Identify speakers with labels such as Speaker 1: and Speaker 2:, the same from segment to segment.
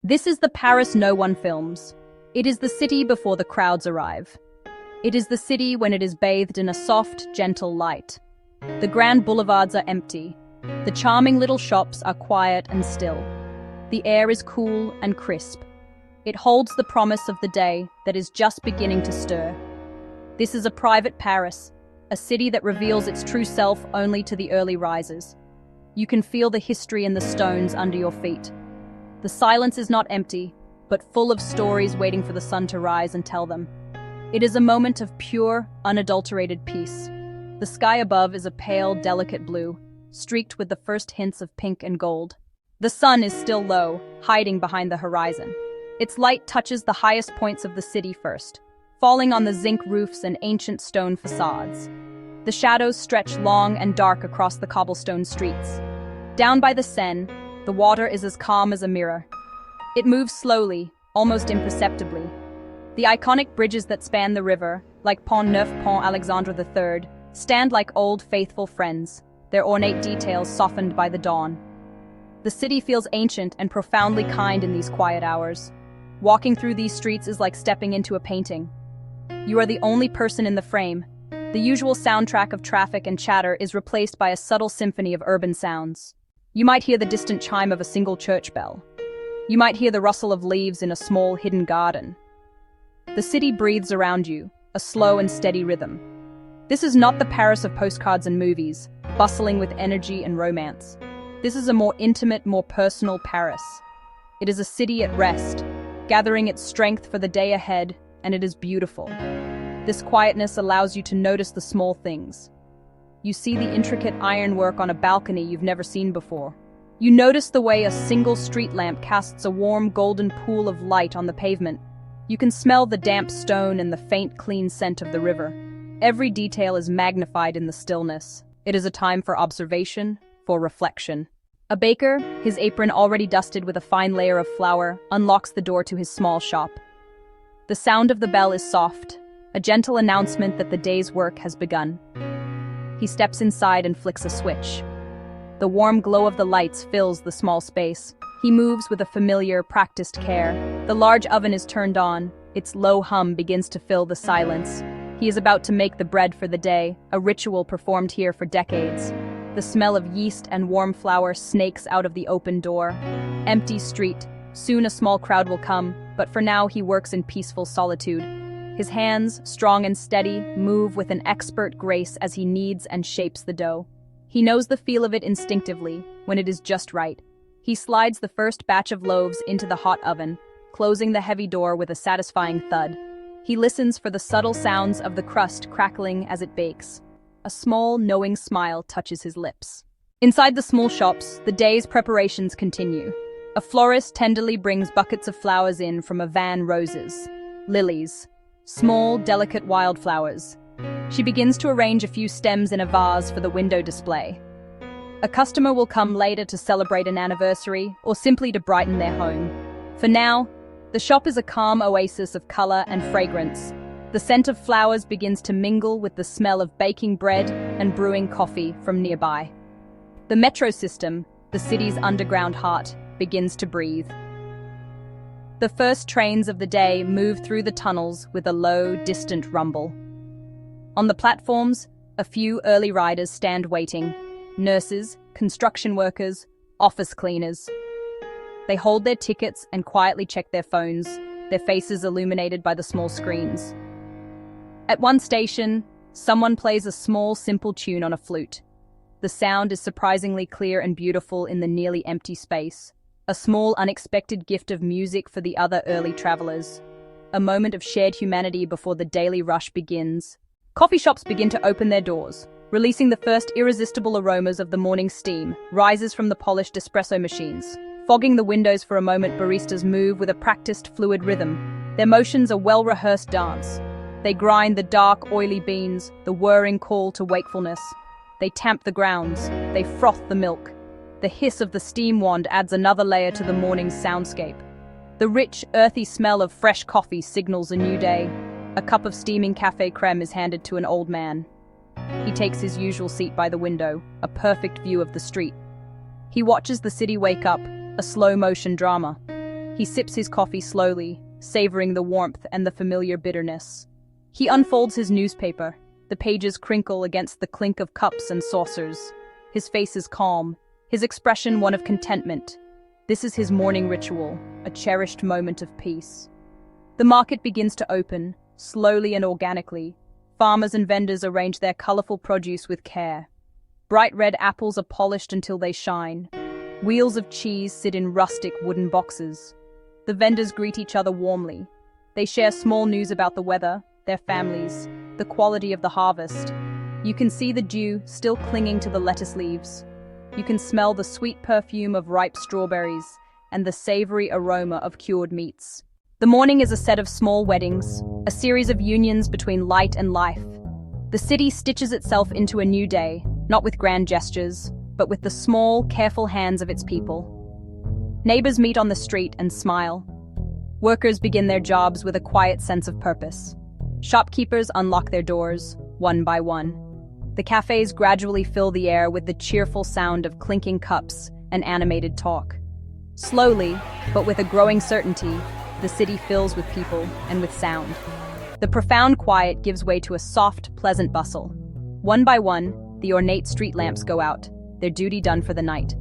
Speaker 1: This is the Paris no one films. It is the city before the crowds arrive. It is the city when it is bathed in a soft, gentle light. The grand boulevards are empty. The charming little shops are quiet and still. The air is cool and crisp. It holds the promise of the day that is just beginning to stir. This is a private Paris, a city that reveals its true self only to the early risers. You can feel the history in the stones under your feet. The silence is not empty, but full of stories waiting for the sun to rise and tell them. It is a moment of pure, unadulterated peace. The sky above is a pale, delicate blue, streaked with the first hints of pink and gold. The sun is still low, hiding behind the horizon. Its light touches the highest points of the city first, falling on the zinc roofs and ancient stone facades. The shadows stretch long and dark across the cobblestone streets. Down by the Seine, the water is as calm as a mirror. It moves slowly, almost imperceptibly. The iconic bridges that span the river, like Pont Neuf Pont Alexandre III, stand like old faithful friends, their ornate details softened by the dawn. The city feels ancient and profoundly kind in these quiet hours. Walking through these streets is like stepping into a painting. You are the only person in the frame. The usual soundtrack of traffic and chatter is replaced by a subtle symphony of urban sounds. You might hear the distant chime of a single church bell. You might hear the rustle of leaves in a small hidden garden. The city breathes around you, a slow and steady rhythm. This is not the Paris of postcards and movies, bustling with energy and romance. This is a more intimate, more personal Paris. It is a city at rest, gathering its strength for the day ahead, and it is beautiful. This quietness allows you to notice the small things. You see the intricate ironwork on a balcony you've never seen before. You notice the way a single street lamp casts a warm golden pool of light on the pavement. You can smell the damp stone and the faint, clean scent of the river. Every detail is magnified in the stillness. It is a time for observation, for reflection. A baker, his apron already dusted with a fine layer of flour, unlocks the door to his small shop. The sound of the bell is soft, a gentle announcement that the day's work has begun. He steps inside and flicks a switch. The warm glow of the lights fills the small space. He moves with a familiar, practiced care. The large oven is turned on. Its low hum begins to fill the silence. He is about to make the bread for the day, a ritual performed here for decades. The smell of yeast and warm flour snakes out of the open door. Empty street. Soon a small crowd will come, but for now he works in peaceful solitude. His hands, strong and steady, move with an expert grace as he kneads and shapes the dough. He knows the feel of it instinctively, when it is just right. He slides the first batch of loaves into the hot oven, closing the heavy door with a satisfying thud. He listens for the subtle sounds of the crust crackling as it bakes. A small, knowing smile touches his lips. Inside the small shops, the day's preparations continue. A florist tenderly brings buckets of flowers in from a van. Roses, lilies, small, delicate wildflowers. She begins to arrange a few stems in a vase for the window display. A customer will come later to celebrate an anniversary or simply to brighten their home. For now, the shop is a calm oasis of color and fragrance. The scent of flowers begins to mingle with the smell of baking bread and brewing coffee from nearby. The metro system, the city's underground heart, begins to breathe. The first trains of the day move through the tunnels with a low, distant rumble. On the platforms, a few early riders stand waiting. Nurses, construction workers, office cleaners. They hold their tickets and quietly check their phones, their faces illuminated by the small screens. At one station, someone plays a small, simple tune on a flute. The sound is surprisingly clear and beautiful in the nearly empty space. A small, unexpected gift of music for the other early travelers. A moment of shared humanity before the daily rush begins. Coffee shops begin to open their doors, releasing the first irresistible aromas of the morning steam, rises from the polished espresso machines. Fogging the windows for a moment, baristas move with a practiced, fluid rhythm. Their motions a well-rehearsed dance. They grind the dark, oily beans, the whirring call to wakefulness. They tamp the grounds. They froth the milk. The hiss of the steam wand adds another layer to the morning's soundscape. The rich, earthy smell of fresh coffee signals a new day. A cup of steaming café crème is handed to an old man. He takes his usual seat by the window, a perfect view of the street. He watches the city wake up, a slow-motion drama. He sips his coffee slowly, savoring the warmth and the familiar bitterness. He unfolds his newspaper. The pages crinkle against the clink of cups and saucers. His face is calm, his expression one of contentment. This is his morning ritual, a cherished moment of peace. The market begins to open, slowly and organically. Farmers and vendors arrange their colorful produce with care. Bright red apples are polished until they shine. Wheels of cheese sit in rustic wooden boxes. The vendors greet each other warmly. They share small news about the weather, their families, the quality of the harvest. You can see the dew still clinging to the lettuce leaves. You can smell the sweet perfume of ripe strawberries and the savory aroma of cured meats. The morning is a set of small weddings, a series of unions between light and life. The city stitches itself into a new day, not with grand gestures, but with the small, careful hands of its people. Neighbors meet on the street and smile. Workers begin their jobs with a quiet sense of purpose. Shopkeepers unlock their doors, one by one. The cafés gradually fill the air with the cheerful sound of clinking cups and animated talk. Slowly, but with a growing certainty, the city fills with people and with sound. The profound quiet gives way to a soft, pleasant bustle. One by one, the ornate street lamps go out, their duty done for the night.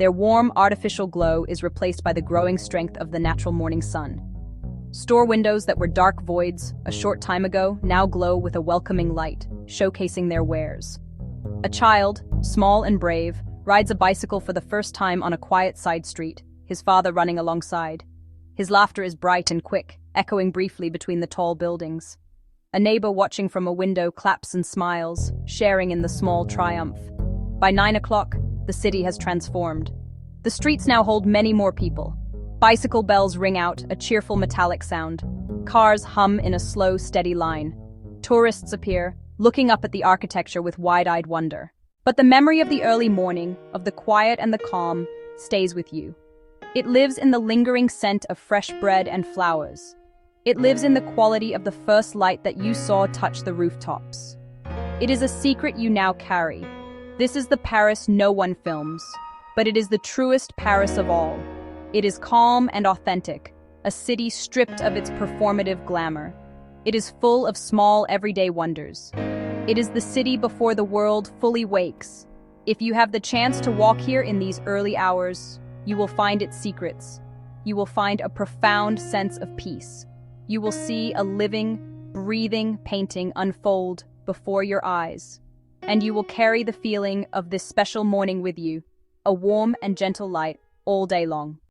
Speaker 1: Their warm, artificial glow is replaced by the growing strength of the natural morning sun. Store windows that were dark voids a short time ago now glow with a welcoming light, showcasing their wares. A child, small and brave, rides a bicycle for the first time on a quiet side street, his father running alongside. His laughter is bright and quick, echoing briefly between the tall buildings. A neighbor watching from a window claps and smiles, sharing in the small triumph. By 9 o'clock, the city has transformed. The streets now hold many more people. Bicycle bells ring out, a cheerful metallic sound. Cars hum in a slow, steady line. Tourists appear, looking up at the architecture with wide-eyed wonder. But the memory of the early morning, of the quiet and the calm, stays with you. It lives in the lingering scent of fresh bread and flowers. It lives in the quality of the first light that you saw touch the rooftops. It is a secret you now carry. This is the Paris no one films, but it is the truest Paris of all. It is calm and authentic, a city stripped of its performative glamour. It is full of small, everyday wonders. It is the city before the world fully wakes. If you have the chance to walk here in these early hours, you will find its secrets. You will find a profound sense of peace. You will see a living, breathing painting unfold before your eyes. And you will carry the feeling of this special morning with you, a warm and gentle light all day long.